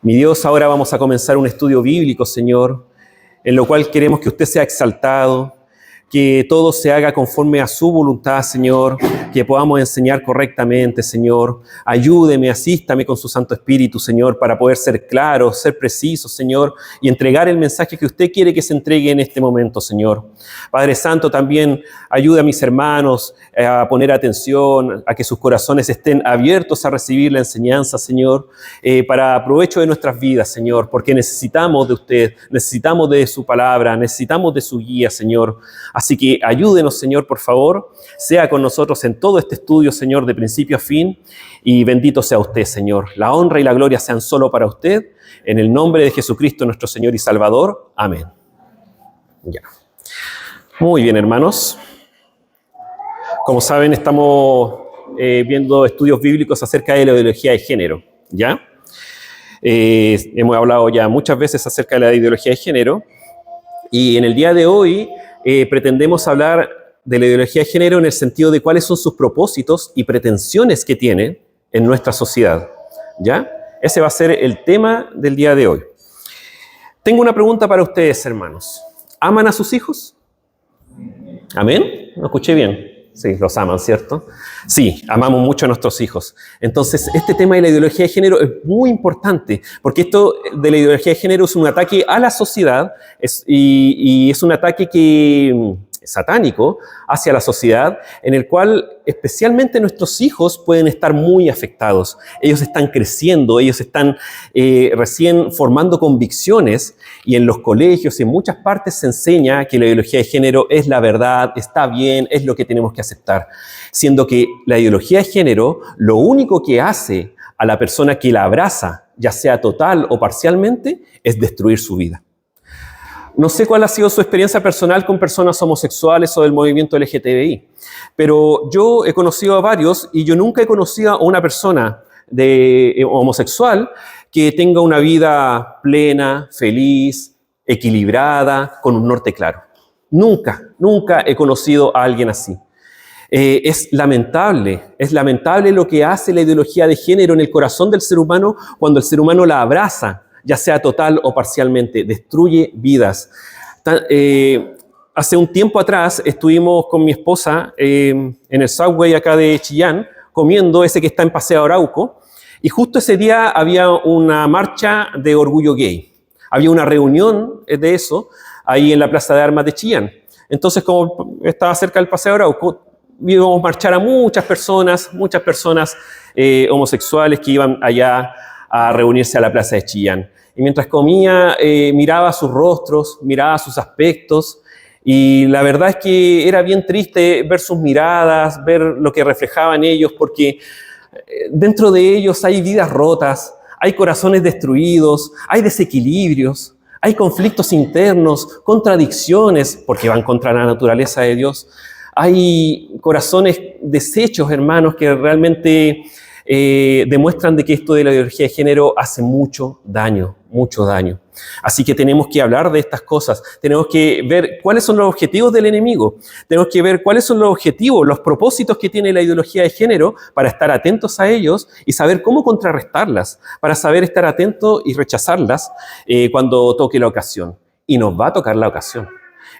Mi Dios, ahora vamos a comenzar un estudio bíblico, Señor, en lo cual queremos que usted sea exaltado, que todo se haga conforme a su voluntad, Señor, que podamos enseñar correctamente, Señor. Ayúdeme, asístame con su Santo Espíritu, Señor, para poder ser claros, ser precisos, Señor, y entregar el mensaje que usted quiere que se entregue en este momento, Señor. Padre Santo, también ayude a mis hermanos a poner atención, a que sus corazones estén abiertos a recibir la enseñanza, Señor, para provecho de nuestras vidas, Señor, porque necesitamos de usted, necesitamos de su palabra, necesitamos de su guía, Señor. Así que ayúdenos, Señor, por favor, sea con nosotros en todo este estudio, Señor, de principio a fin, y bendito sea usted, Señor. La honra y la gloria sean solo para usted, en el nombre de Jesucristo, nuestro Señor y Salvador. Amén. Ya. Muy bien, hermanos. Como saben, estamos viendo estudios bíblicos acerca de la ideología de género, ¿ya? Hemos hablado ya muchas veces acerca de la ideología de género, y en el día de hoy pretendemos hablar de la ideología de género en el sentido de cuáles son sus propósitos y pretensiones que tiene en nuestra sociedad, ¿ya? Ese va a ser el tema del día de hoy. Tengo una pregunta para ustedes, hermanos. ¿Aman a sus hijos? ¿Amén? ¿No escuché bien? Sí, los aman, ¿cierto? Sí, amamos mucho a nuestros hijos. Entonces, este tema de la ideología de género es muy importante, porque esto de la ideología de género es un ataque a la sociedad y es un ataque satánico hacia la sociedad, en el cual especialmente nuestros hijos pueden estar muy afectados. Ellos están creciendo, ellos están recién formando convicciones, y en los colegios y en muchas partes se enseña que la ideología de género es la verdad, está bien, es lo que tenemos que aceptar. Siendo que la ideología de género lo único que hace a la persona que la abraza, ya sea total o parcialmente, es destruir su vida. No sé cuál ha sido su experiencia personal con personas homosexuales o del movimiento LGTBI, pero yo he conocido a varios y yo nunca he conocido a una persona homosexual que tenga una vida plena, feliz, equilibrada, con un norte claro. Nunca he conocido a alguien así. Es lamentable lo que hace la ideología de género en el corazón del ser humano cuando el ser humano la abraza, ya sea total o parcialmente, destruye vidas. Hace un tiempo atrás estuvimos con mi esposa en el subway acá de Chillán, comiendo ese que está en Paseo Arauco, y justo ese día había una marcha de orgullo gay. Había una reunión de eso ahí en la Plaza de Armas de Chillán. Entonces, como estaba cerca del Paseo Arauco, vimos marchar a muchas personas homosexuales que iban allá a reunirse a la Plaza de Chillán. Y mientras comía, miraba sus rostros, miraba sus aspectos, y la verdad es que era bien triste ver sus miradas, ver lo que reflejaban ellos, porque dentro de ellos hay vidas rotas, hay corazones destruidos, hay desequilibrios, hay conflictos internos, contradicciones, porque van contra la naturaleza de Dios. Hay corazones deshechos, hermanos, que realmente demuestran de que esto de la ideología de género hace mucho daño. Así que tenemos que hablar de estas cosas, tenemos que ver cuáles son los objetivos del enemigo, tenemos que ver cuáles son los objetivos, los propósitos que tiene la ideología de género para estar atentos a ellos y saber cómo contrarrestarlas, para saber estar atentos y rechazarlas cuando toque la ocasión. Y nos va a tocar la ocasión.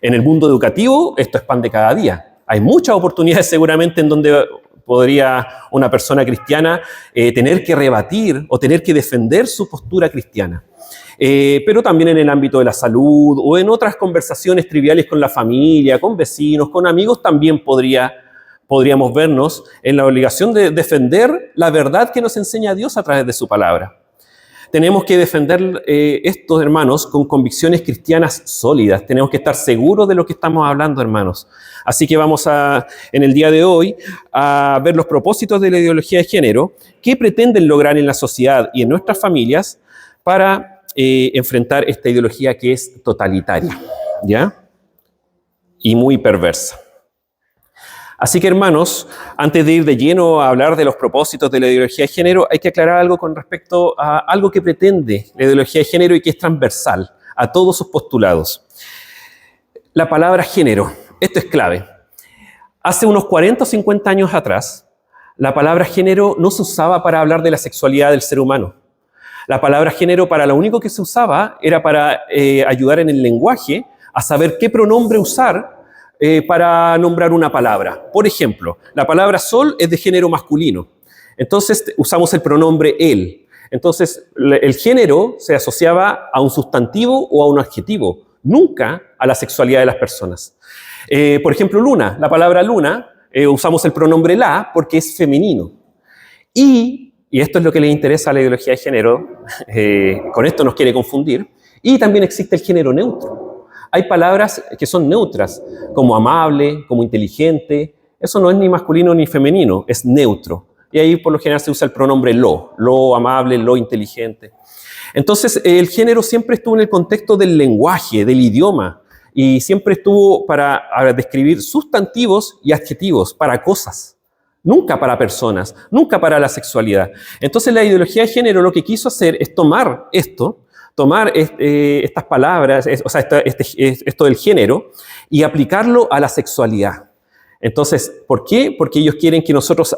En el mundo educativo esto es pan de cada día. Hay muchas oportunidades seguramente en donde podría una persona cristiana tener que rebatir o tener que defender su postura cristiana. Pero también en el ámbito de la salud o en otras conversaciones triviales con la familia, con vecinos, con amigos, también podríamos vernos en la obligación de defender la verdad que nos enseña Dios a través de su palabra. Tenemos que defender estos, hermanos, con convicciones cristianas sólidas. Tenemos que estar seguros de lo que estamos hablando, hermanos. Así que vamos en el día de hoy, a ver los propósitos de la ideología de género, qué pretenden lograr en la sociedad y en nuestras familias para enfrentar esta ideología que es totalitaria, ¿ya? Y muy perversa. Así que, hermanos, antes de ir de lleno a hablar de los propósitos de la ideología de género, hay que aclarar algo con respecto a algo que pretende la ideología de género y que es transversal a todos sus postulados. La palabra género, esto es clave. Hace unos 40 o 50 años atrás, la palabra género no se usaba para hablar de la sexualidad del ser humano. La palabra género para lo único que se usaba era para ayudar en el lenguaje a saber qué pronombre usar para nombrar una palabra. Por ejemplo, la palabra sol es de género masculino. Entonces usamos el pronombre él. Entonces el género se asociaba a un sustantivo o a un adjetivo, nunca a la sexualidad de las personas. Por ejemplo, luna. La palabra luna usamos el pronombre la porque es femenino. Y esto es lo que les interesa a la ideología de género, con esto nos quiere confundir, y también existe el género neutro. Hay palabras que son neutras, como amable, como inteligente. Eso no es ni masculino ni femenino, es neutro. Y ahí por lo general se usa el pronombre lo amable, lo inteligente. Entonces el género siempre estuvo en el contexto del lenguaje, del idioma, y siempre estuvo para describir sustantivos y adjetivos, para cosas. Nunca para personas, nunca para la sexualidad. Entonces la ideología de género lo que quiso hacer es tomar esto, tomar estas palabras, esto del género, y aplicarlo a la sexualidad. Entonces, ¿por qué? Porque ellos quieren que nosotros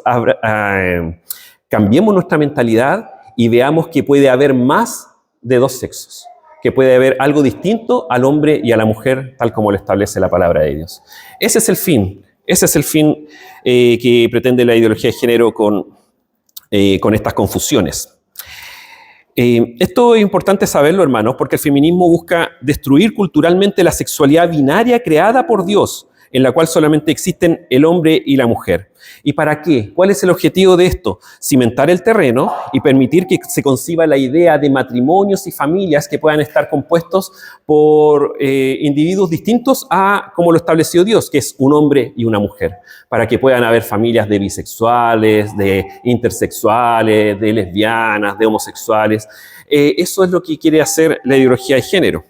cambiemos nuestra mentalidad y veamos que puede haber más de dos sexos, que puede haber algo distinto al hombre y a la mujer, tal como lo establece la palabra de Dios. Ese es el fin. Ese es el fin que pretende la ideología de género con estas confusiones. Esto es importante saberlo, hermanos, porque el feminismo busca destruir culturalmente la sexualidad binaria creada por Dios, en la cual solamente existen el hombre y la mujer. ¿Y para qué? ¿Cuál es el objetivo de esto? Cimentar el terreno y permitir que se conciba la idea de matrimonios y familias que puedan estar compuestos por individuos distintos a como lo estableció Dios, que es un hombre y una mujer, para que puedan haber familias de bisexuales, de intersexuales, de lesbianas, de homosexuales. Eso es lo que quiere hacer la ideología de género,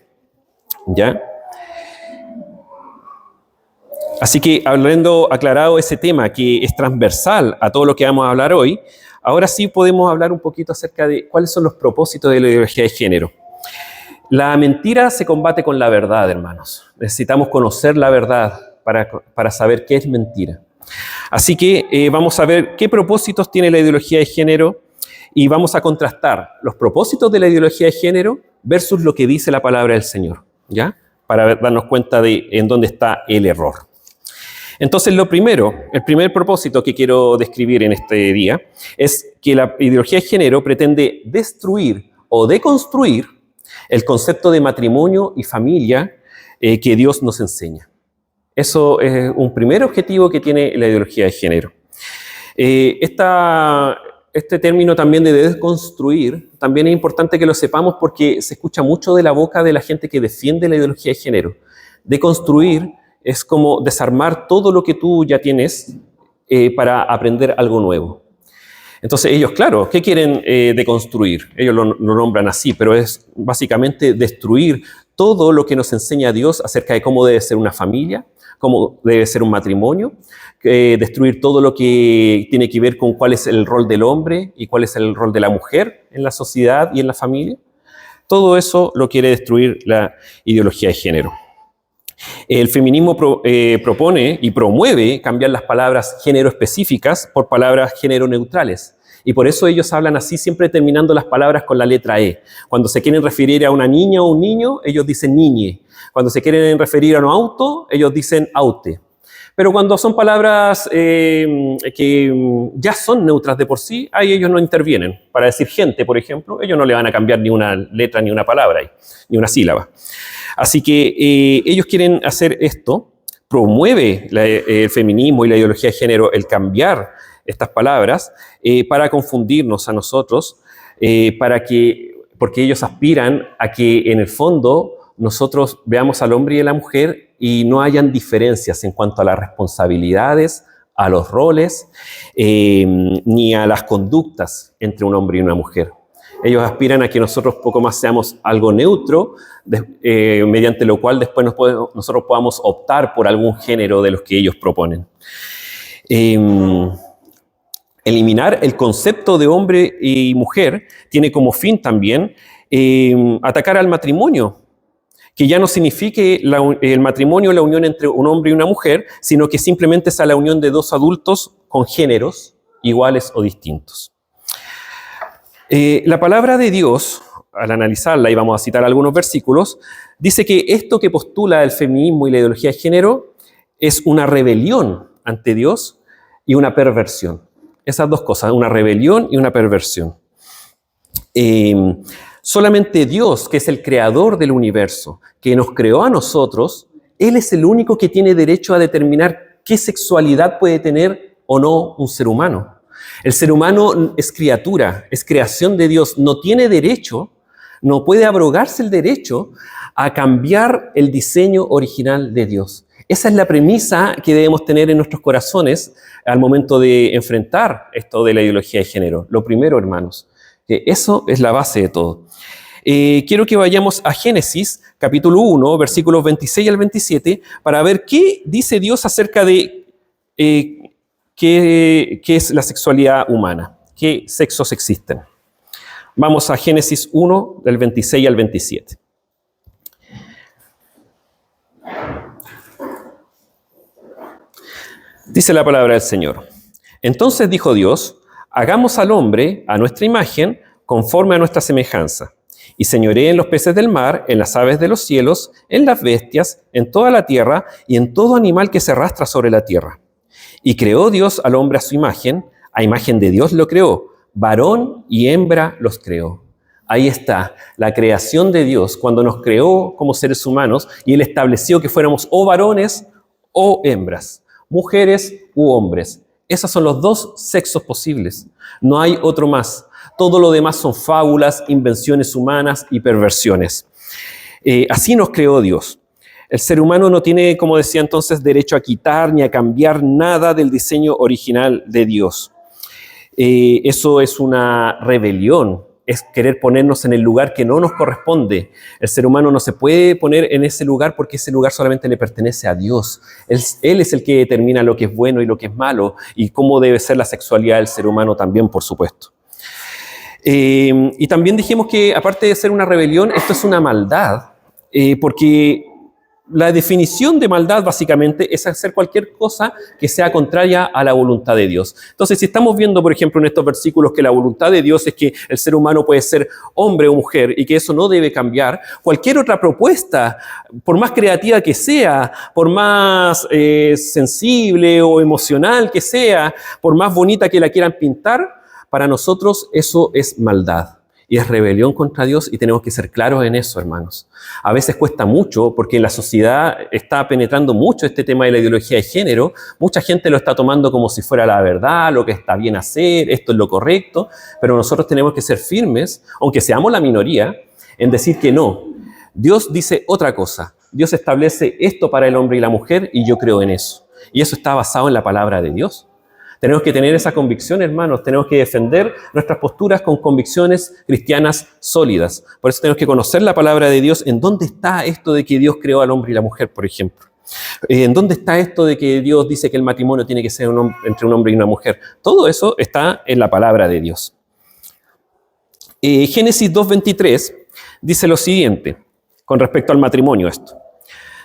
¿ya? Así que, habiendo aclarado ese tema que es transversal a todo lo que vamos a hablar hoy, ahora sí podemos hablar un poquito acerca de cuáles son los propósitos de la ideología de género. La mentira se combate con la verdad, hermanos. Necesitamos conocer la verdad para saber qué es mentira. Así que vamos a ver qué propósitos tiene la ideología de género y vamos a contrastar los propósitos de la ideología de género versus lo que dice la palabra del Señor, ¿ya? Para darnos cuenta de en dónde está el error. Entonces, el primer propósito que quiero describir en este día es que la ideología de género pretende destruir o deconstruir el concepto de matrimonio y familia que Dios nos enseña. Eso es un primer objetivo que tiene la ideología de género. Este término también de desconstruir, también es importante que lo sepamos porque se escucha mucho de la boca de la gente que defiende la ideología de género. Deconstruir es como desarmar todo lo que tú ya tienes para aprender algo nuevo. Entonces ellos, claro, ¿qué quieren deconstruir? Ellos lo nombran así, pero es básicamente destruir todo lo que nos enseña Dios acerca de cómo debe ser una familia, cómo debe ser un matrimonio, destruir todo lo que tiene que ver con cuál es el rol del hombre y cuál es el rol de la mujer en la sociedad y en la familia. Todo eso lo quiere destruir la ideología de género. El feminismo propone y promueve cambiar las palabras género específicas por palabras género neutrales. Y por eso ellos hablan así, siempre terminando las palabras con la letra E. Cuando se quieren referir a una niña o un niño, ellos dicen niñe. Cuando se quieren referir a un auto, ellos dicen aute. Pero cuando son palabras que ya son neutras de por sí, ahí ellos no intervienen. Para decir gente, por ejemplo, ellos no le van a cambiar ni una letra ni una palabra, ni una sílaba. Así que ellos quieren hacer esto, promueve el feminismo y la ideología de género el cambiar estas palabras para confundirnos a nosotros, porque ellos aspiran a que en el fondo nosotros veamos al hombre y a la mujer y no hayan diferencias en cuanto a las responsabilidades, a los roles, ni a las conductas entre un hombre y una mujer. Ellos aspiran a que nosotros poco más seamos algo neutro, mediante lo cual después nosotros podamos optar por algún género de los que ellos proponen. Eliminar el concepto de hombre y mujer tiene como fin también atacar al matrimonio, que ya no signifique el matrimonio la unión entre un hombre y una mujer, sino que simplemente sea la unión de dos adultos con géneros iguales o distintos. La palabra de Dios, al analizarla, y vamos a citar algunos versículos, dice que esto que postula el feminismo y la ideología de género es una rebelión ante Dios y una perversión. Esas dos cosas, una rebelión y una perversión. Solamente Dios, que es el creador del universo, que nos creó a nosotros, Él es el único que tiene derecho a determinar qué sexualidad puede tener o no un ser humano. El ser humano es criatura, es creación de Dios, no tiene derecho, no puede abrogarse el derecho a cambiar el diseño original de Dios. Esa es la premisa que debemos tener en nuestros corazones al momento de enfrentar esto de la ideología de género. Lo primero, hermanos, que eso es la base de todo. Quiero que vayamos a Génesis, capítulo 1, versículos 26 al 27, para ver qué dice Dios acerca de qué es la sexualidad humana, qué sexos existen. Vamos a Génesis 1, del 26 al 27. Dice la palabra del Señor. Entonces dijo Dios, hagamos al hombre a nuestra imagen, conforme a nuestra semejanza, y señoree en los peces del mar, en las aves de los cielos, en las bestias, en toda la tierra y en todo animal que se arrastra sobre la tierra. Y creó Dios al hombre a imagen de Dios lo creó, varón y hembra los creó. Ahí está, la creación de Dios, cuando nos creó como seres humanos, y Él estableció que fuéramos o varones o hembras, mujeres u hombres. Esos son los dos sexos posibles, no hay otro más. Todo lo demás son fábulas, invenciones humanas y perversiones. Así nos creó Dios. El ser humano no tiene, como decía entonces, derecho a quitar ni a cambiar nada del diseño original de Dios. Eso es una rebelión, es querer ponernos en el lugar que no nos corresponde. El ser humano no se puede poner en ese lugar porque ese lugar solamente le pertenece a Dios. Él es el que determina lo que es bueno y lo que es malo y cómo debe ser la sexualidad del ser humano también, por supuesto. Y también dijimos que, aparte de ser una rebelión, esto es una maldad, porque la definición de maldad básicamente es hacer cualquier cosa que sea contraria a la voluntad de Dios. Entonces, si estamos viendo, por ejemplo, en estos versículos que la voluntad de Dios es que el ser humano puede ser hombre o mujer y que eso no debe cambiar, cualquier otra propuesta, por más creativa que sea, por más sensible o emocional que sea, por más bonita que la quieran pintar, para nosotros eso es maldad y es rebelión contra Dios y tenemos que ser claros en eso, hermanos. A veces cuesta mucho porque en la sociedad está penetrando mucho este tema de la ideología de género. Mucha gente lo está tomando como si fuera la verdad, lo que está bien hacer, esto es lo correcto, pero nosotros tenemos que ser firmes, aunque seamos la minoría, en decir que no. Dios dice otra cosa. Dios establece esto para el hombre y la mujer y yo creo en eso. Y eso está basado en la palabra de Dios. Tenemos que tener esa convicción, hermanos. Tenemos que defender nuestras posturas con convicciones cristianas sólidas. Por eso tenemos que conocer la palabra de Dios. ¿En dónde está esto de que Dios creó al hombre y la mujer, por ejemplo? ¿En dónde está esto de que Dios dice que el matrimonio tiene que ser entre un hombre y una mujer? Todo eso está en la palabra de Dios. Génesis 2:23 dice lo siguiente, con respecto al matrimonio esto.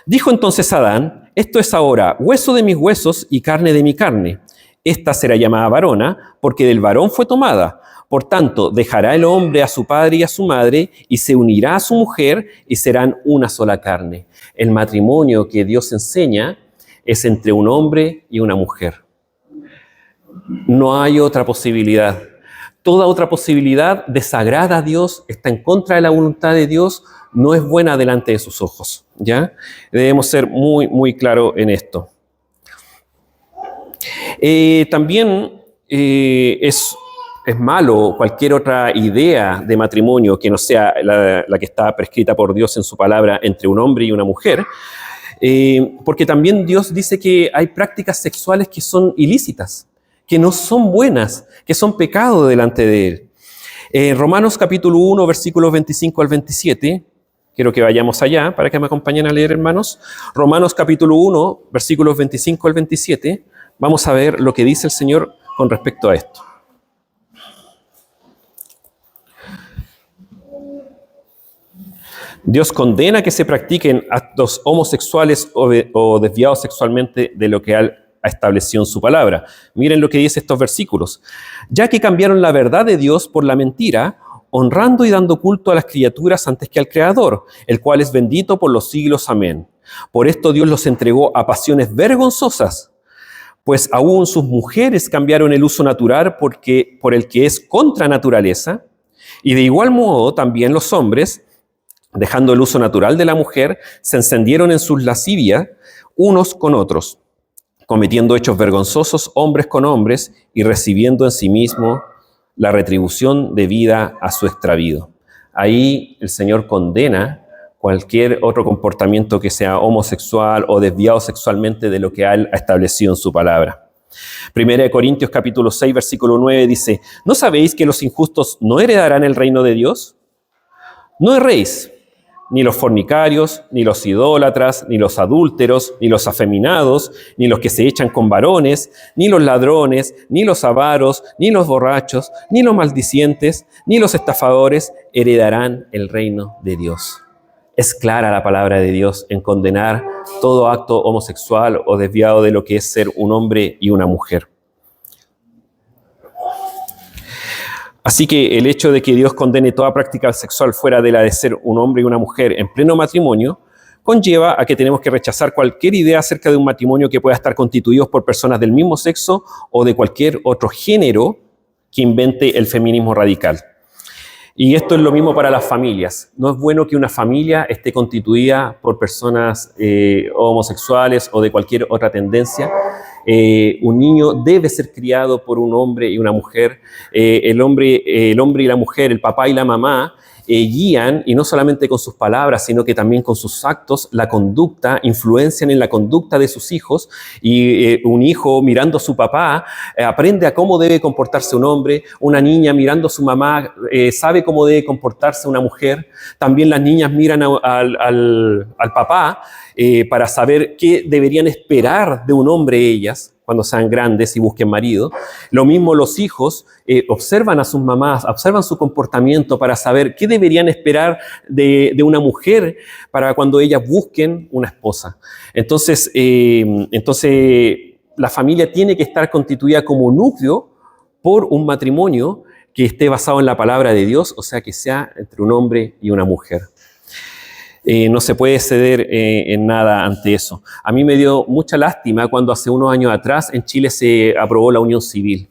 Dijo entonces Adán, esto es ahora hueso de mis huesos y carne de mi carne. Esta será llamada varona, porque del varón fue tomada. Por tanto, dejará el hombre a su padre y a su madre, y se unirá a su mujer, y serán una sola carne. El matrimonio que Dios enseña es entre un hombre y una mujer. No hay otra posibilidad. Toda otra posibilidad desagrada a Dios, está en contra de la voluntad de Dios, no es buena delante de sus ojos, ¿ya? Debemos ser muy, muy claros en esto. También es malo cualquier otra idea de matrimonio que no sea la que está prescrita por Dios en su palabra entre un hombre y una mujer, porque también Dios dice que hay prácticas sexuales que son ilícitas, que no son buenas, que son pecado delante de Él. Romanos capítulo 1, versículos 25 al 27, quiero que vayamos allá para que me acompañen a leer, hermanos. Romanos capítulo 1, versículos 25 al 27, vamos a ver lo que dice el Señor con respecto a esto. Dios condena que se practiquen actos homosexuales o desviados sexualmente de lo que ha establecido en su palabra. Miren lo que dice estos versículos. Ya que cambiaron la verdad de Dios por la mentira, honrando y dando culto a las criaturas antes que al Creador, el cual es bendito por los siglos. Amén. Por esto Dios los entregó a pasiones vergonzosas, pues aún sus mujeres cambiaron el uso natural por el que es contra naturaleza, y de igual modo también los hombres, dejando el uso natural de la mujer, se encendieron en sus lascivias unos con otros, cometiendo hechos vergonzosos hombres con hombres y recibiendo en sí mismo la retribución debida a su extravío. Ahí el Señor condena cualquier otro comportamiento que sea homosexual o desviado sexualmente de lo que Él ha establecido en su palabra. Primera de Corintios capítulo 6, versículo 9 dice, ¿no sabéis que los injustos no heredarán el reino de Dios? No erréis, ni los fornicarios, ni los idólatras, ni los adúlteros, ni los afeminados, ni los que se echan con varones, ni los ladrones, ni los avaros, ni los borrachos, ni los maldicientes, ni los estafadores heredarán el reino de Dios. Es clara la palabra de Dios en condenar todo acto homosexual o desviado de lo que es ser un hombre y una mujer. Así que el hecho de que Dios condene toda práctica sexual fuera de la de ser un hombre y una mujer en pleno matrimonio, conlleva a que tenemos que rechazar cualquier idea acerca de un matrimonio que pueda estar constituido por personas del mismo sexo o de cualquier otro género que invente el feminismo radical. Y esto es lo mismo para las familias. No es bueno que una familia esté constituida por personas homosexuales o de cualquier otra tendencia. Un niño debe ser criado por un hombre y una mujer. El hombre y la mujer, el papá y la mamá, guían, y no solamente con sus palabras, sino que también con sus actos, la conducta, influencian en la conducta de sus hijos, y un hijo mirando a su papá aprende a cómo debe comportarse un hombre, una niña mirando a su mamá sabe cómo debe comportarse una mujer, también las niñas miran al papá para saber qué deberían esperar de un hombre ellas, cuando sean grandes y busquen marido. Lo mismo los hijos observan a sus mamás, observan su comportamiento para saber qué deberían esperar de una mujer para cuando ellas busquen una esposa. Entonces, la familia tiene que estar constituida como núcleo por un matrimonio que esté basado en la palabra de Dios, o sea, que sea entre un hombre y una mujer. No se puede ceder en nada ante eso. A mí me dio mucha lástima cuando hace unos años atrás en Chile se aprobó la unión civil.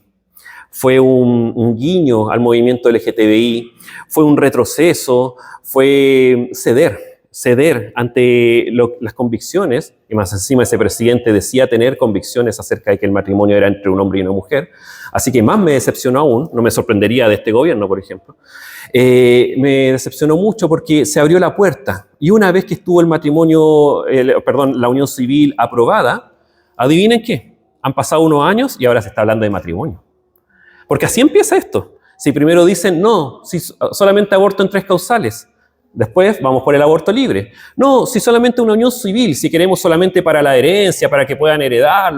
Fue un guiño al movimiento LGTBI, fue un retroceso, fue ceder ante las convicciones, y más encima ese presidente decía tener convicciones acerca de que el matrimonio era entre un hombre y una mujer. Así que más me decepcionó aún, no me sorprendería de este gobierno, por ejemplo. Me decepcionó mucho porque se abrió la puerta, y una vez que estuvo la unión civil aprobada, adivinen qué, han pasado unos años y ahora se está hablando de matrimonio. Porque así empieza esto. Si primero dicen, no, si solamente aborto en 3 causales, después vamos por el aborto libre. No, si solamente una unión civil, si queremos solamente para la herencia, para que puedan heredar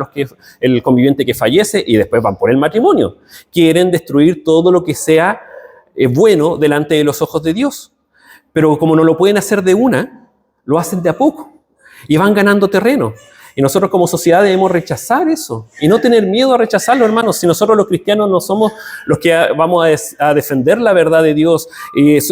el conviviente que fallece, y después van por el matrimonio. Quieren destruir todo lo que sea bueno delante de los ojos de Dios. Pero como no lo pueden hacer de una, lo hacen de a poco y van ganando terreno. Y nosotros como sociedad debemos rechazar eso y no tener miedo a rechazarlo, hermanos. Si nosotros los cristianos no somos los que vamos a defender la verdad de Dios,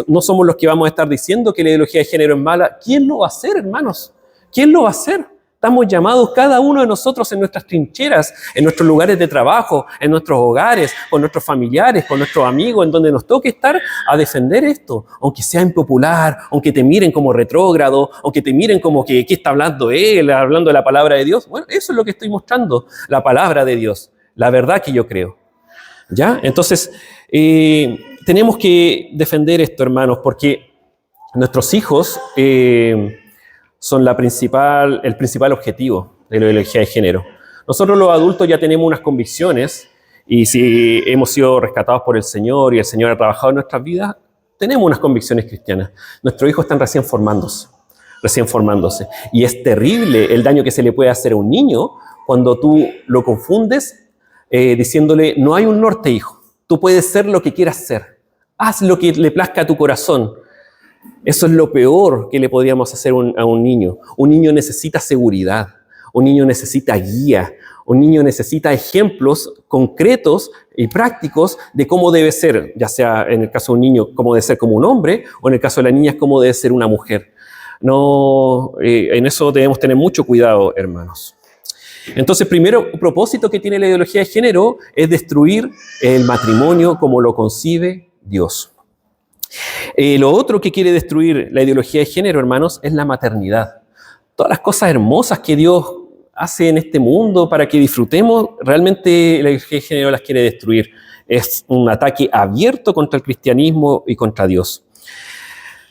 no somos los que vamos a estar diciendo que la ideología de género es mala, ¿quién lo va a hacer, hermanos? ¿Quién lo va a hacer? Estamos llamados cada uno de nosotros en nuestras trincheras, en nuestros lugares de trabajo, en nuestros hogares, con nuestros familiares, con nuestros amigos, en donde nos toque estar a defender esto, aunque sea impopular, aunque te miren como retrógrado, aunque te miren como que ¿qué está hablando él? Hablando de la palabra de Dios. Bueno, eso es lo que estoy mostrando, la palabra de Dios, la verdad que yo creo. ¿Ya? Entonces, tenemos que defender esto, hermanos, porque nuestros hijos son el principal objetivo de la ideología de género. Nosotros los adultos ya tenemos unas convicciones, y si hemos sido rescatados por el Señor y el Señor ha trabajado en nuestras vidas, tenemos unas convicciones cristianas. Nuestros hijos están recién formándose. Y es terrible el daño que se le puede hacer a un niño cuando tú lo confundes diciéndole, no hay un norte, hijo. Tú puedes ser lo que quieras ser. Haz lo que le plazca a tu corazón. Eso es lo peor que le podríamos hacer a un niño. Un niño necesita seguridad, un niño necesita guía, Un niño necesita ejemplos concretos y prácticos de cómo debe ser, ya sea en el caso de un niño, cómo debe ser como un hombre, o en el caso de la niña, cómo debe ser una mujer. No, en eso debemos tener mucho cuidado, hermanos. Entonces, primero propósito que tiene la ideología de género es destruir el matrimonio como lo concibe Dios. Lo otro que quiere destruir la ideología de género, hermanos, es la maternidad. Todas las cosas hermosas que Dios hace en este mundo para que disfrutemos, realmente la ideología de género las quiere destruir. Es un ataque abierto contra el cristianismo y contra Dios.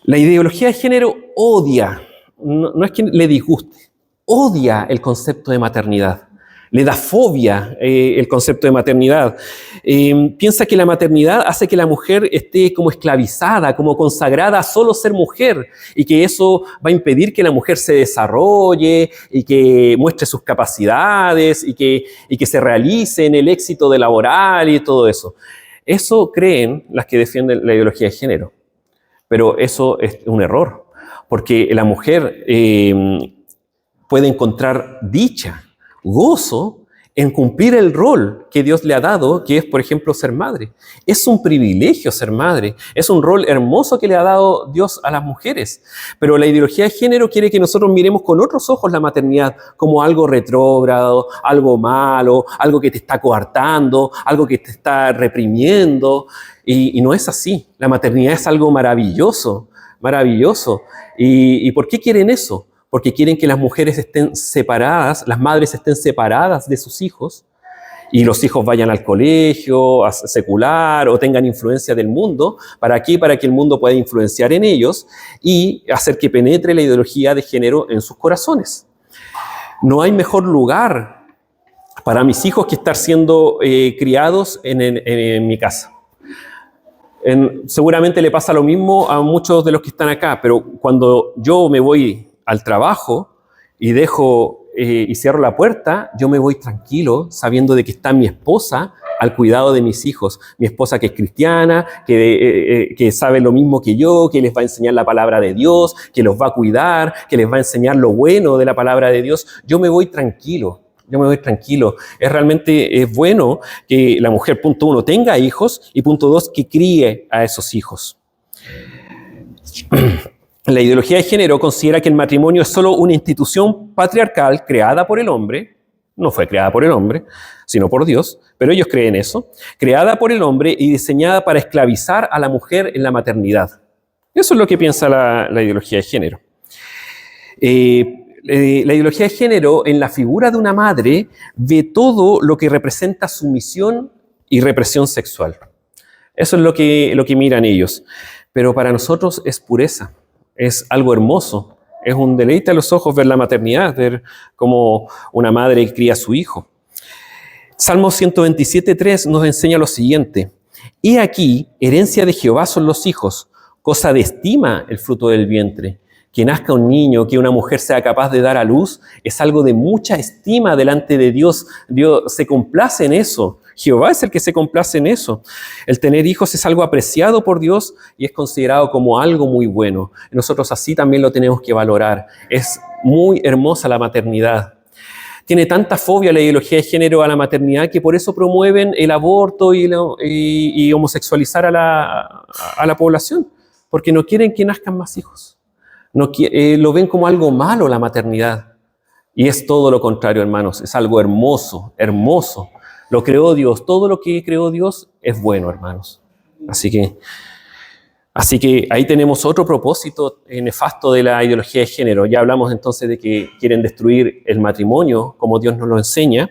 La ideología de género odia, no es que le disguste, odia el concepto de maternidad. Le da fobia el concepto de maternidad. Piensa que la maternidad hace que la mujer esté como esclavizada, como consagrada a solo ser mujer, y que eso va a impedir que la mujer se desarrolle y que muestre sus capacidades y que se realice en el éxito de laboral y todo eso. Eso creen las que defienden la ideología de género. Pero eso es un error, porque la mujer puede encontrar dicha, gozo en cumplir el rol que Dios le ha dado, que es, por ejemplo, ser madre. Es un privilegio ser madre, es un rol hermoso que le ha dado Dios a las mujeres. Pero la ideología de género quiere que nosotros miremos con otros ojos la maternidad como algo retrógrado, algo malo, algo que te está coartando, algo que te está reprimiendo. Y no es así. La maternidad es algo maravilloso, maravilloso. ¿Y por qué quieren eso? Porque quieren que las mujeres estén separadas, las madres estén separadas de sus hijos y los hijos vayan al colegio, a secular o tengan influencia del mundo. ¿Para qué? Para que el mundo pueda influenciar en ellos y hacer que penetre la ideología de género en sus corazones. No hay mejor lugar para mis hijos que estar siendo criados en mi casa. Seguramente le pasa lo mismo a muchos de los que están acá, pero cuando yo me voy al trabajo y dejo y cierro la puerta, yo me voy tranquilo sabiendo de que está mi esposa al cuidado de mis hijos. Mi esposa que es cristiana, que sabe lo mismo que yo, que les va a enseñar la palabra de Dios, que los va a cuidar, que les va a enseñar lo bueno de la palabra de Dios. Yo me voy tranquilo. Es realmente bueno que la mujer, punto 1, tenga hijos y punto 2, que críe a esos hijos. La ideología de género considera que el matrimonio es solo una institución patriarcal creada por el hombre, no fue creada por el hombre, sino por Dios, pero ellos creen eso, creada por el hombre y diseñada para esclavizar a la mujer en la maternidad. Eso es lo que piensa la ideología de género. La ideología de género en la figura de una madre ve todo lo que representa sumisión y represión sexual. Eso es lo que miran ellos. Pero para nosotros es pureza. Es algo hermoso, es un deleite a los ojos ver la maternidad, ver cómo una madre cría a su hijo. Salmo 127:3 nos enseña lo siguiente: «He aquí, herencia de Jehová son los hijos, cosa de estima el fruto del vientre». Que nazca un niño, que una mujer sea capaz de dar a luz, es algo de mucha estima delante de Dios. Dios se complace en eso. Jehová es el que se complace en eso. El tener hijos es algo apreciado por Dios y es considerado como algo muy bueno. Nosotros así también lo tenemos que valorar. Es muy hermosa la maternidad. Tiene tanta fobia la ideología de género a la maternidad que por eso promueven el aborto y homosexualizar a la población, porque no quieren que nazcan más hijos. Lo ven como algo malo la maternidad. Y es todo lo contrario, hermanos. Es algo hermoso, hermoso. Lo creó Dios. Todo lo que creó Dios es bueno, hermanos. Así que ahí tenemos otro propósito nefasto de la ideología de género. Ya hablamos entonces de que quieren destruir el matrimonio, como Dios nos lo enseña,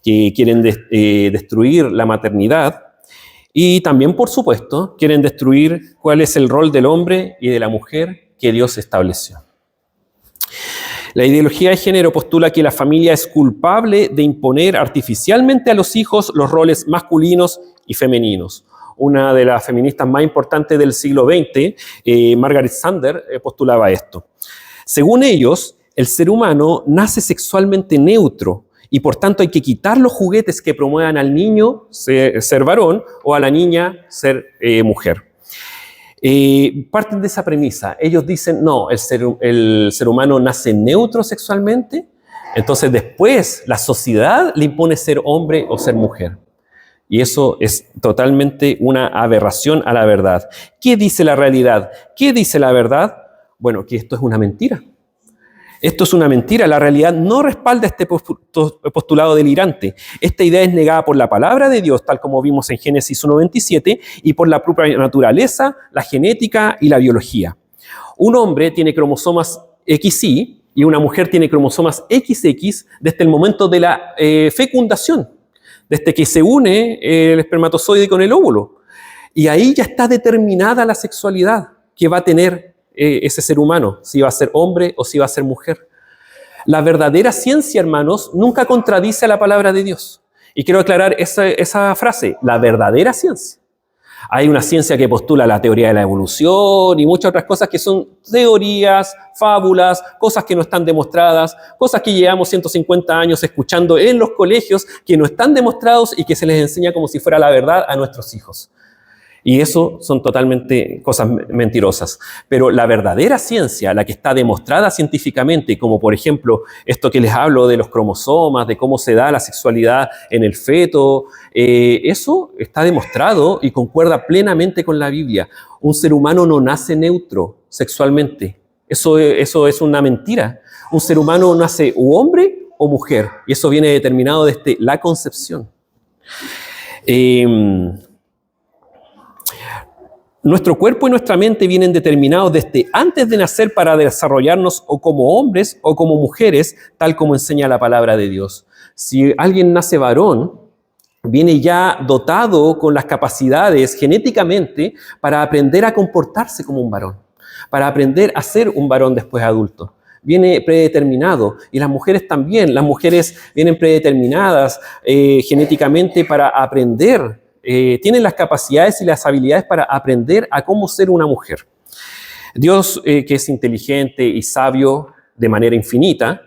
que quieren destruir la maternidad. Y también, por supuesto, quieren destruir cuál es el rol del hombre y de la mujer que Dios estableció. La ideología de género postula que la familia es culpable de imponer artificialmente a los hijos los roles masculinos y femeninos. Una de las feministas más importantes del siglo XX, Margaret Sanger, postulaba esto. Según ellos, el ser humano nace sexualmente neutro y por tanto hay que quitar los juguetes que promuevan al niño ser varón o a la niña ser mujer. Parten de esa premisa. Ellos dicen, no, el ser humano nace neutro sexualmente Entonces después la sociedad le impone ser hombre o ser mujer. Y eso es totalmente una aberración a la verdad. ¿Qué dice la realidad? ¿Qué dice la verdad? Bueno, que esto es una mentira. Esto es una mentira. La realidad no respalda este postulado delirante. Esta idea es negada por la palabra de Dios, tal como vimos en Génesis 1:27, y por la propia naturaleza, la genética y la biología. Un hombre tiene cromosomas XY y una mujer tiene cromosomas XX desde el momento de la fecundación, desde que se une el espermatozoide con el óvulo. Y ahí ya está determinada la sexualidad que va a tener ese ser humano, si va a ser hombre o si va a ser mujer. La verdadera ciencia, hermanos, nunca contradice a la palabra de Dios. Y quiero aclarar esa frase, la verdadera ciencia. Hay una ciencia que postula la teoría de la evolución y muchas otras cosas que son teorías, fábulas, cosas que no están demostradas, cosas que llevamos 150 años escuchando en los colegios que no están demostrados y que se les enseña como si fuera la verdad a nuestros hijos. Y eso son totalmente cosas mentirosas. Pero la verdadera ciencia, la que está demostrada científicamente, como por ejemplo esto que les hablo de los cromosomas, de cómo se da la sexualidad en el feto, eso está demostrado y concuerda plenamente con la Biblia. Un ser humano no nace neutro sexualmente. Eso es una mentira. Un ser humano nace o hombre o mujer. Y eso viene determinado desde la concepción. Nuestro cuerpo y nuestra mente vienen determinados desde antes de nacer para desarrollarnos o como hombres o como mujeres, tal como enseña la palabra de Dios. Si alguien nace varón, viene ya dotado con las capacidades genéticamente para aprender a comportarse como un varón, para aprender a ser un varón después adulto. Viene predeterminado, y las mujeres también. Las mujeres vienen predeterminadas genéticamente para aprender. Tienen las capacidades y las habilidades para aprender a cómo ser una mujer. Dios, que es inteligente y sabio de manera infinita,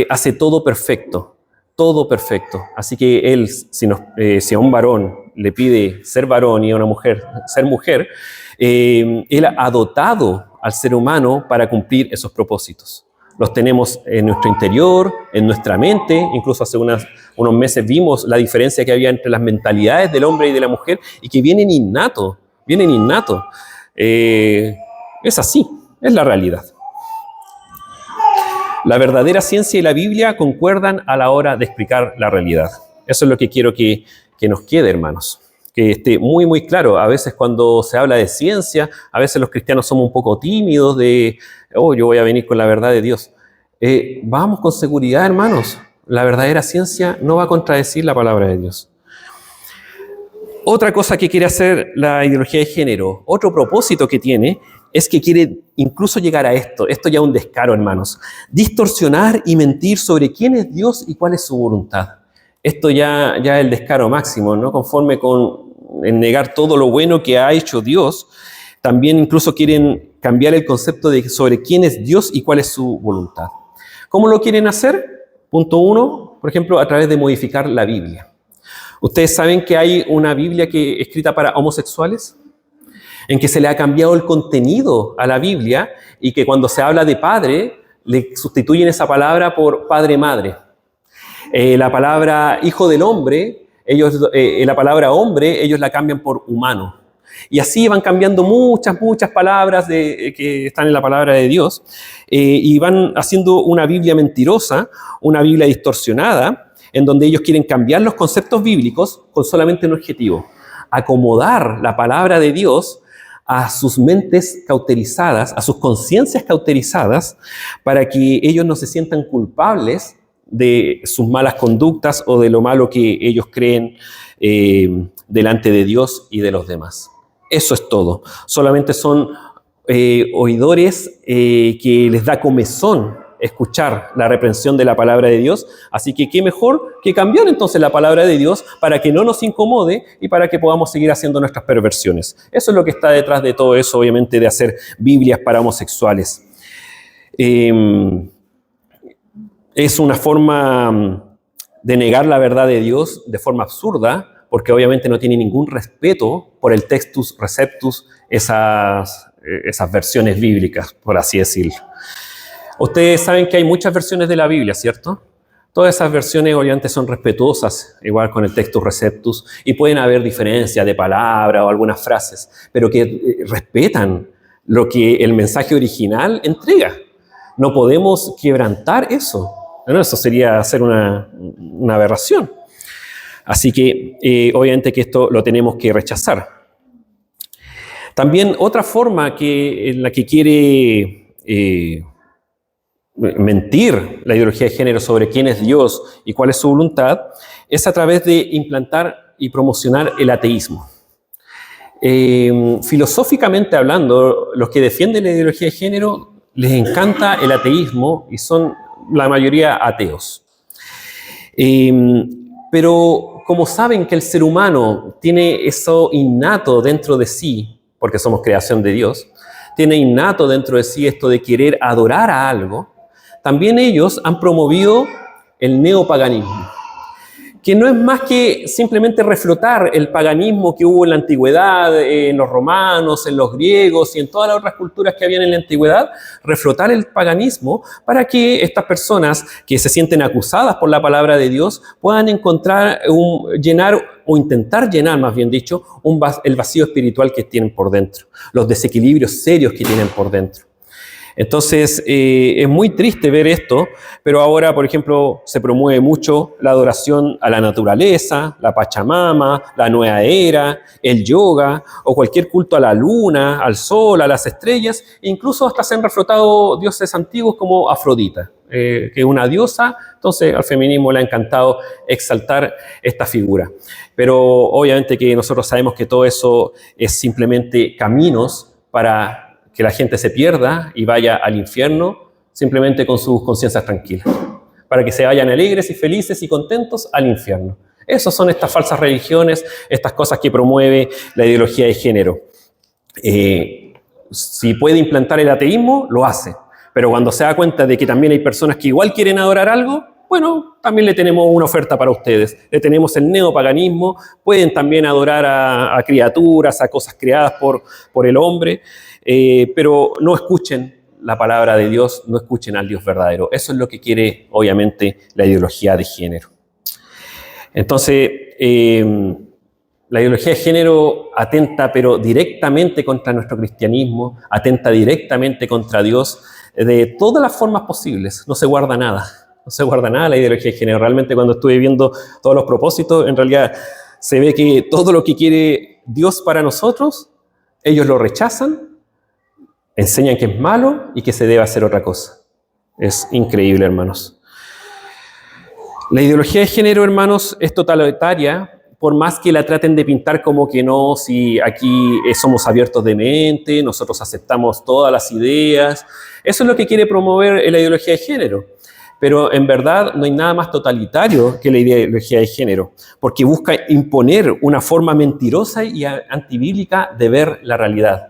hace todo perfecto, todo perfecto. Así que Él, si a un varón le pide ser varón y a una mujer ser mujer, Él ha dotado al ser humano para cumplir esos propósitos. Los tenemos en nuestro interior, en nuestra mente. Incluso hace unos meses vimos la diferencia que había entre las mentalidades del hombre y de la mujer y que vienen innato. Es así, es la realidad. La verdadera ciencia y la Biblia concuerdan a la hora de explicar la realidad. Eso es lo que quiero que nos quede, hermanos. Que esté muy, muy claro. A veces cuando se habla de ciencia, a veces los cristianos somos un poco tímidos de, yo voy a venir con la verdad de Dios. Vamos con seguridad, hermanos. La verdadera ciencia no va a contradecir la palabra de Dios. Otra cosa que quiere hacer la ideología de género, otro propósito que tiene, es que quiere incluso llegar a esto ya es un descaro, hermanos, distorsionar y mentir sobre quién es Dios y cuál es su voluntad. Esto ya es el descaro máximo, ¿no? Conforme en negar todo lo bueno que ha hecho Dios, también incluso quieren cambiar el concepto sobre quién es Dios y cuál es su voluntad. ¿Cómo lo quieren hacer? Punto 1, por ejemplo, a través de modificar la Biblia. ¿Ustedes saben que hay una Biblia escrita para homosexuales? En que se le ha cambiado el contenido a la Biblia y que cuando se habla de padre, le sustituyen esa palabra por padre-madre. La palabra hijo del hombre, la palabra hombre, ellos la cambian por humano. Y así van cambiando muchas palabras que están en la palabra de Dios y van haciendo una Biblia mentirosa, una Biblia distorsionada, en donde ellos quieren cambiar los conceptos bíblicos con solamente un objetivo: acomodar la palabra de Dios a sus mentes cauterizadas, a sus conciencias cauterizadas, para que ellos no se sientan culpables de sus malas conductas o de lo malo que ellos creen delante de Dios y de los demás. Eso es todo. Solamente son oidores que les da comezón escuchar la reprensión de la palabra de Dios. Así que qué mejor que cambiar entonces la palabra de Dios para que no nos incomode y para que podamos seguir haciendo nuestras perversiones. Eso es lo que está detrás de todo eso, obviamente, de hacer Biblias para homosexuales. Es una forma de negar la verdad de Dios de forma absurda, porque obviamente no tiene ningún respeto por el textus receptus, esas versiones bíblicas, por así decirlo. Ustedes saben que hay muchas versiones de la Biblia, ¿cierto? Todas esas versiones obviamente son respetuosas, igual con el Textus Receptus, y pueden haber diferencias de palabras o algunas frases, pero que respetan lo que el mensaje original entrega. No podemos quebrantar eso. Bueno, eso sería hacer una aberración. Así que obviamente que esto lo tenemos que rechazar. También otra forma en la que quiere mentir la ideología de género sobre quién es Dios y cuál es su voluntad es a través de implantar y promocionar el ateísmo. Filosóficamente hablando, los que defienden la ideología de género les encanta el ateísmo y son la mayoría ateos. Pero como saben que el ser humano tiene eso innato dentro de sí, porque somos creación de Dios, tiene innato dentro de sí esto de querer adorar a algo, también ellos han promovido el neopaganismo, que no es más que simplemente reflotar el paganismo que hubo en la antigüedad, en los romanos, en los griegos y en todas las otras culturas que habían en la antigüedad, reflotar el paganismo para que estas personas que se sienten acusadas por la palabra de Dios puedan encontrar, llenar o intentar llenar, más bien dicho, el vacío espiritual que tienen por dentro, los desequilibrios serios que tienen por dentro. Entonces, es muy triste ver esto, pero ahora, por ejemplo, se promueve mucho la adoración a la naturaleza, la Pachamama, la nueva era, el yoga, o cualquier culto a la luna, al sol, a las estrellas, e incluso hasta se han reflotado dioses antiguos como Afrodita, que es una diosa. Entonces, al feminismo le ha encantado exaltar esta figura. Pero obviamente que nosotros sabemos que todo eso es simplemente caminos para que la gente se pierda y vaya al infierno simplemente con sus conciencias tranquilas, para que se vayan alegres y felices y contentos al infierno. Esas son estas falsas religiones, estas cosas que promueve la ideología de género. Si puede implantar el ateísmo, lo hace, pero cuando se da cuenta de que también hay personas que igual quieren adorar algo, bueno, también le tenemos una oferta para ustedes. Le tenemos el neopaganismo, pueden también adorar a criaturas, a cosas creadas por el hombre, pero no escuchen la palabra de Dios, no escuchen al Dios verdadero. Eso es lo que quiere, obviamente, la ideología de género. Entonces, la ideología de género atenta, pero directamente contra nuestro cristianismo, atenta directamente contra Dios, de todas las formas posibles. No se guarda nada. No se guarda nada la ideología de género. Realmente cuando estuve viendo todos los propósitos, en realidad se ve que todo lo que quiere Dios para nosotros, ellos lo rechazan, enseñan que es malo y que se debe hacer otra cosa. Es increíble, hermanos. La ideología de género, hermanos, es totalitaria, por más que la traten de pintar como que no, si aquí somos abiertos de mente, nosotros aceptamos todas las ideas. Eso es lo que quiere promover la ideología de género. Pero en verdad no hay nada más totalitario que la ideología de género, porque busca imponer una forma mentirosa y antibíblica de ver la realidad.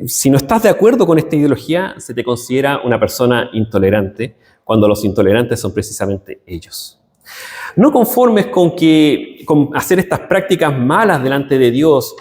Si no estás de acuerdo con esta ideología, se te considera una persona intolerante, cuando los intolerantes son precisamente ellos. No conformes con hacer estas prácticas malas delante de Dios,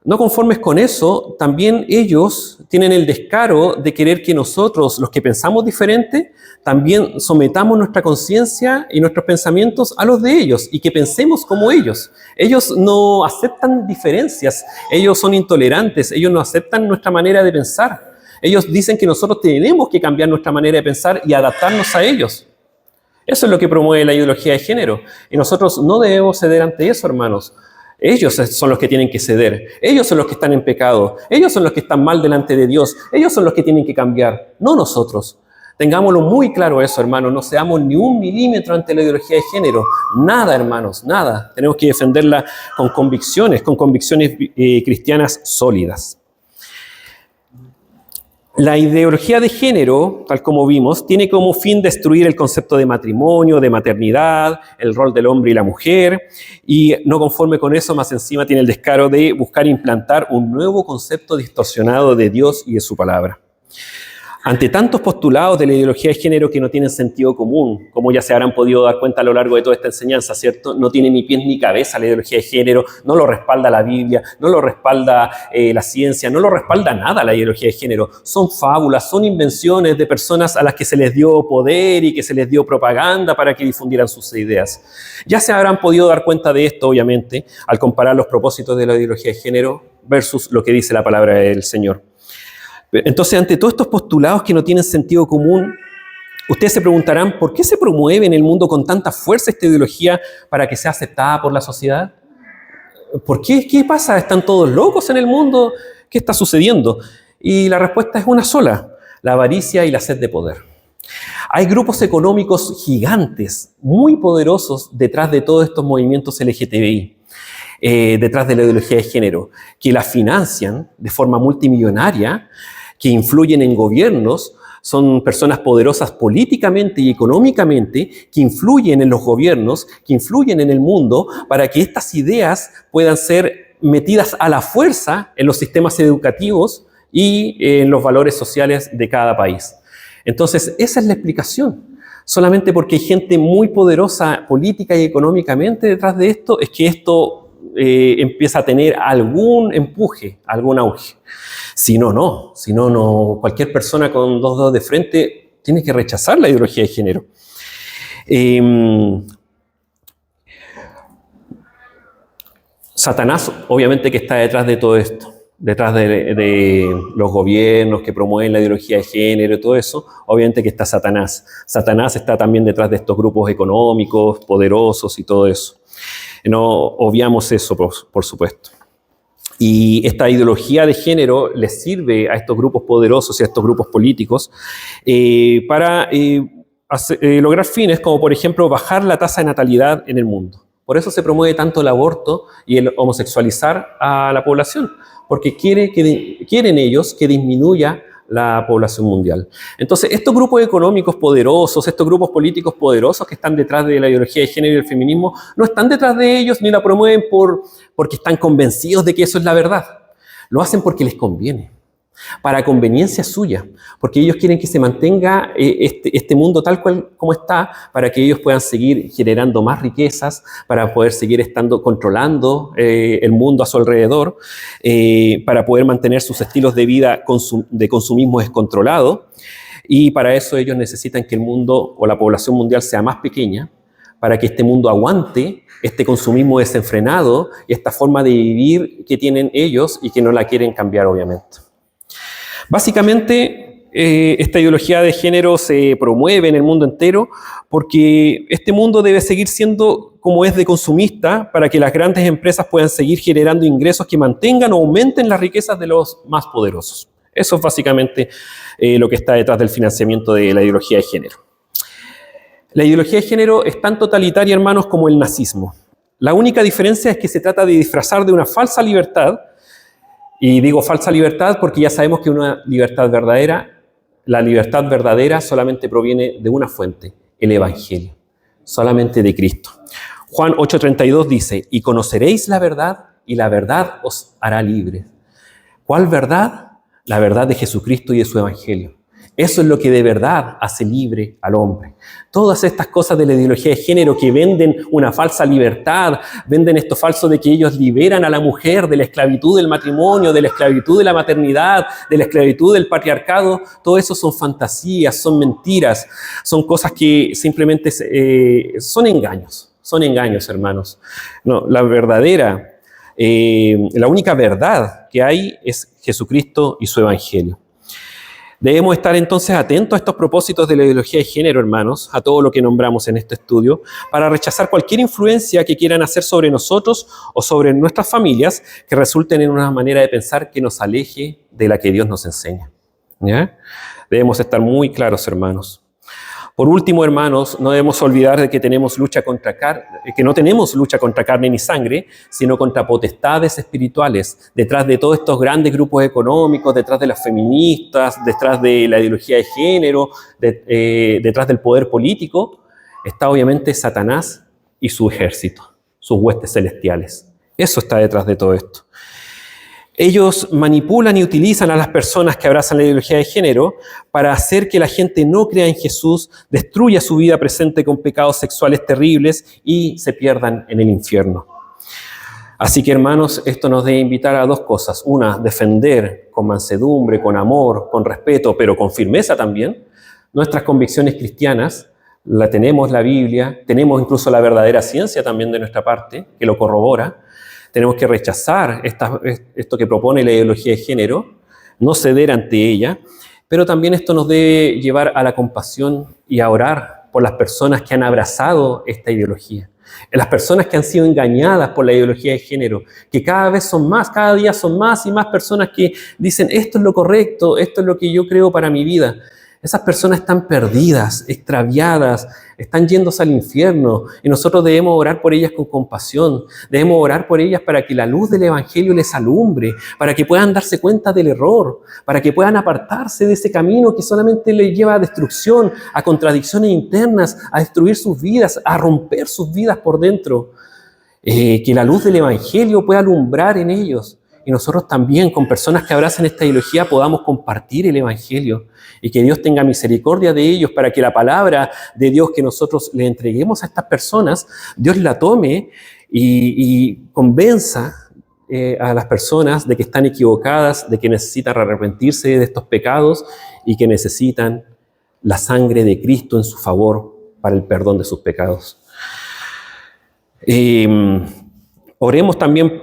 no conformes con eso, también ellos tienen el descaro de querer que nosotros, los que pensamos diferente, también sometamos nuestra conciencia y nuestros pensamientos a los de ellos y que pensemos como ellos. Ellos no aceptan diferencias, ellos son intolerantes, ellos no aceptan nuestra manera de pensar. Ellos dicen que nosotros tenemos que cambiar nuestra manera de pensar y adaptarnos a ellos. Eso es lo que promueve la ideología de género. Y nosotros no debemos ceder ante eso, hermanos. Ellos son los que tienen que ceder. Ellos son los que están en pecado. Ellos son los que están mal delante de Dios. Ellos son los que tienen que cambiar, no nosotros. Tengámoslo muy claro eso, hermanos. No seamos ni un milímetro ante la ideología de género. Nada, hermanos, nada. Tenemos que defenderla con convicciones cristianas sólidas. La ideología de género, tal como vimos, tiene como fin destruir el concepto de matrimonio, de maternidad, el rol del hombre y la mujer, y no conforme con eso, más encima tiene el descaro de buscar implantar un nuevo concepto distorsionado de Dios y de su palabra. Ante tantos postulados de la ideología de género que no tienen sentido común, como ya se habrán podido dar cuenta a lo largo de toda esta enseñanza, ¿cierto? No tiene ni pies ni cabeza la ideología de género, no lo respalda la Biblia, no lo respalda la ciencia, no lo respalda nada la ideología de género. Son fábulas, son invenciones de personas a las que se les dio poder y que se les dio propaganda para que difundieran sus ideas. Ya se habrán podido dar cuenta de esto, obviamente, al comparar los propósitos de la ideología de género versus lo que dice la palabra del Señor. Entonces, ante todos estos postulados que no tienen sentido común, ustedes se preguntarán, ¿por qué se promueve en el mundo con tanta fuerza esta ideología para que sea aceptada por la sociedad? ¿Por qué? ¿Qué pasa? ¿Están todos locos en el mundo? ¿Qué está sucediendo? Y la respuesta es una sola: la avaricia y la sed de poder. Hay grupos económicos gigantes, muy poderosos, detrás de todos estos movimientos LGTBI. Detrás de la ideología de género, que la financian de forma multimillonaria, que influyen en gobiernos, son personas poderosas políticamente y económicamente, que influyen en los gobiernos, que influyen en el mundo, para que estas ideas puedan ser metidas a la fuerza en los sistemas educativos y en los valores sociales de cada país. Entonces, esa es la explicación. Solamente porque hay gente muy poderosa política y económicamente detrás de esto, es que esto empieza a tener algún empuje, algún auge. Si no, no. Cualquier persona con dos dedos de frente tiene que rechazar la ideología de género. Satanás, obviamente, que está detrás de todo esto, detrás de los gobiernos que promueven la ideología de género y todo eso, obviamente que está Satanás. Satanás está también detrás de estos grupos económicos, poderosos y todo eso. No obviamos eso, por supuesto. Y esta ideología de género les sirve a estos grupos poderosos y a estos grupos políticos para lograr fines como, por ejemplo, bajar la tasa de natalidad en el mundo. Por eso se promueve tanto el aborto y el homosexualizar a la población, porque quieren ellos que disminuya la población mundial. Entonces, estos grupos económicos poderosos, estos grupos políticos poderosos que están detrás de la ideología de género y el feminismo, no están detrás de ellos ni la promueven porque están convencidos de que eso es la verdad. Lo hacen porque les conviene, para conveniencia suya, porque ellos quieren que se mantenga este mundo tal cual como está, para que ellos puedan seguir generando más riquezas, para poder seguir controlando el mundo a su alrededor, para poder mantener sus estilos de vida de consumismo descontrolado, y para eso ellos necesitan que el mundo o la población mundial sea más pequeña, para que este mundo aguante este consumismo desenfrenado y esta forma de vivir que tienen ellos y que no la quieren cambiar, obviamente. Básicamente, esta ideología de género se promueve en el mundo entero porque este mundo debe seguir siendo como es de consumista para que las grandes empresas puedan seguir generando ingresos que mantengan o aumenten las riquezas de los más poderosos. Eso es básicamente lo que está detrás del financiamiento de la ideología de género. La ideología de género es tan totalitaria, hermanos, como el nazismo. La única diferencia es que se trata de disfrazar de una falsa libertad. Y digo falsa libertad porque ya sabemos que una libertad verdadera, la libertad verdadera solamente proviene de una fuente, el Evangelio, solamente de Cristo. Juan 8:32 dice, y conoceréis la verdad y la verdad os hará libres. ¿Cuál verdad? La verdad de Jesucristo y de su Evangelio. Eso es lo que de verdad hace libre al hombre. Todas estas cosas de la ideología de género que venden una falsa libertad, venden esto falso de que ellos liberan a la mujer de la esclavitud del matrimonio, de la esclavitud de la maternidad, de la esclavitud del patriarcado, todo eso son fantasías, son mentiras, son cosas que simplemente son engaños, hermanos. No, la única verdad que hay es Jesucristo y su Evangelio. Debemos estar entonces atentos a estos propósitos de la ideología de género, hermanos, a todo lo que nombramos en este estudio, para rechazar cualquier influencia que quieran hacer sobre nosotros o sobre nuestras familias que resulten en una manera de pensar que nos aleje de la que Dios nos enseña. ¿Ya? Debemos estar muy claros, hermanos. Por último, hermanos, no debemos olvidar de que no tenemos lucha contra carne ni sangre, sino contra potestades espirituales. Detrás de todos estos grandes grupos económicos, detrás de las feministas, detrás de la ideología de género, detrás del poder político, está obviamente Satanás y su ejército, sus huestes celestiales. Eso está detrás de todo esto. Ellos manipulan y utilizan a las personas que abrazan la ideología de género para hacer que la gente no crea en Jesús, destruya su vida presente con pecados sexuales terribles y se pierdan en el infierno. Así que, hermanos, esto nos debe invitar a dos cosas. Una, defender con mansedumbre, con amor, con respeto, pero con firmeza también, nuestras convicciones cristianas. La tenemos la Biblia, tenemos incluso la verdadera ciencia también de nuestra parte, que lo corrobora. Tenemos que rechazar esto que propone la ideología de género, no ceder ante ella, pero también esto nos debe llevar a la compasión y a orar por las personas que han abrazado esta ideología, las personas que han sido engañadas por la ideología de género, que cada vez son más, cada día son más y más personas que dicen esto es lo correcto, esto es lo que yo creo para mi vida. Esas personas están perdidas, extraviadas, están yéndose al infierno y nosotros debemos orar por ellas con compasión, debemos orar por ellas para que la luz del Evangelio les alumbre, para que puedan darse cuenta del error, para que puedan apartarse de ese camino que solamente les lleva a destrucción, a contradicciones internas, a destruir sus vidas, a romper sus vidas por dentro. Que la luz del Evangelio pueda alumbrar en ellos. Y nosotros también, con personas que abrazan esta ideología, podamos compartir el Evangelio y que Dios tenga misericordia de ellos para que la palabra de Dios que nosotros le entreguemos a estas personas, Dios la tome y convenza a las personas de que están equivocadas, de que necesitan arrepentirse de estos pecados y que necesitan la sangre de Cristo en su favor para el perdón de sus pecados. Oremos también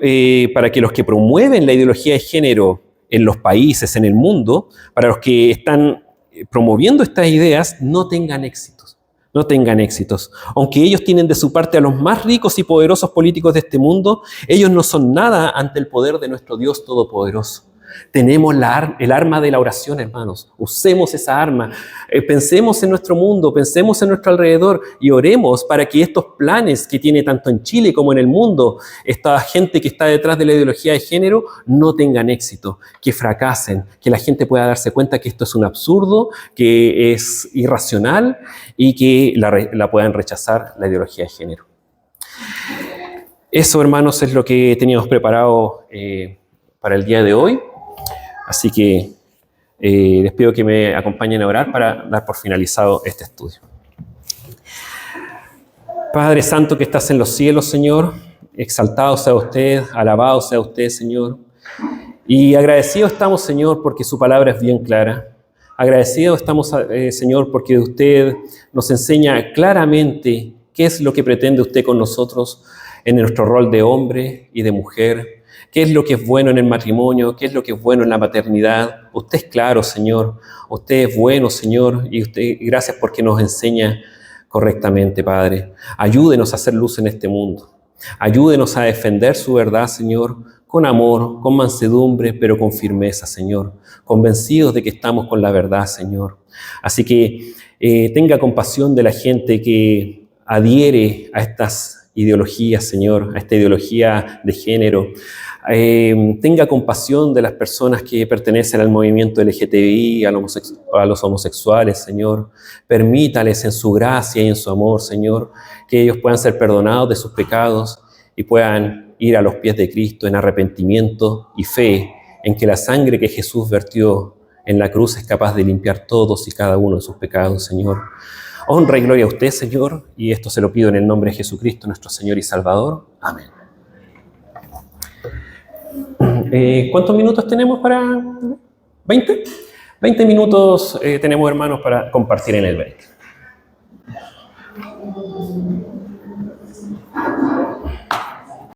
para que los que promueven la ideología de género en los países, en el mundo, para los que están promoviendo estas ideas, no tengan éxitos. No tengan éxitos. Aunque ellos tienen de su parte a los más ricos y poderosos políticos de este mundo, ellos no son nada ante el poder de nuestro Dios Todopoderoso. Tenemos el arma de la oración, hermanos. Usemos esa arma. Pensemos en nuestro mundo, pensemos en nuestro alrededor y oremos para que estos planes que tiene tanto en Chile como en el mundo, esta gente que está detrás de la ideología de género, no tengan éxito, que fracasen, que la gente pueda darse cuenta que esto es un absurdo, que es irracional y que la puedan rechazar la ideología de género. Eso, hermanos, es lo que teníamos preparado para el día de hoy. Así que les pido que me acompañen a orar para dar por finalizado este estudio. Padre Santo que estás en los cielos, Señor, exaltado sea usted, alabado sea usted, Señor. Y agradecidos estamos, Señor, porque su palabra es bien clara. Agradecidos estamos, Señor, porque usted nos enseña claramente qué es lo que pretende usted con nosotros en nuestro rol de hombre y de mujer. ¿Qué es lo que es bueno en el matrimonio? ¿Qué es lo que es bueno en la maternidad? Usted es claro, Señor. Usted es bueno, Señor. Y usted, gracias porque nos enseña correctamente, Padre. Ayúdenos a hacer luz en este mundo. Ayúdenos a defender su verdad, Señor, con amor, con mansedumbre, pero con firmeza, Señor. Convencidos de que estamos con la verdad, Señor. Así que tenga compasión de la gente que adhiere a estas ideologías, Señor, a esta ideología de género. Tenga compasión de las personas que pertenecen al movimiento LGTBI, a los homosexuales, Señor. Permítales en su gracia y en su amor, Señor, que ellos puedan ser perdonados de sus pecados y puedan ir a los pies de Cristo en arrepentimiento y fe en que la sangre que Jesús vertió en la cruz es capaz de limpiar todos y cada uno de sus pecados, Señor. Honra y gloria a usted, Señor, y esto se lo pido en el nombre de Jesucristo, nuestro Señor y Salvador. Amén. ¿Cuántos minutos tenemos para...? ¿20? 20 minutos tenemos, hermanos, para compartir en el break.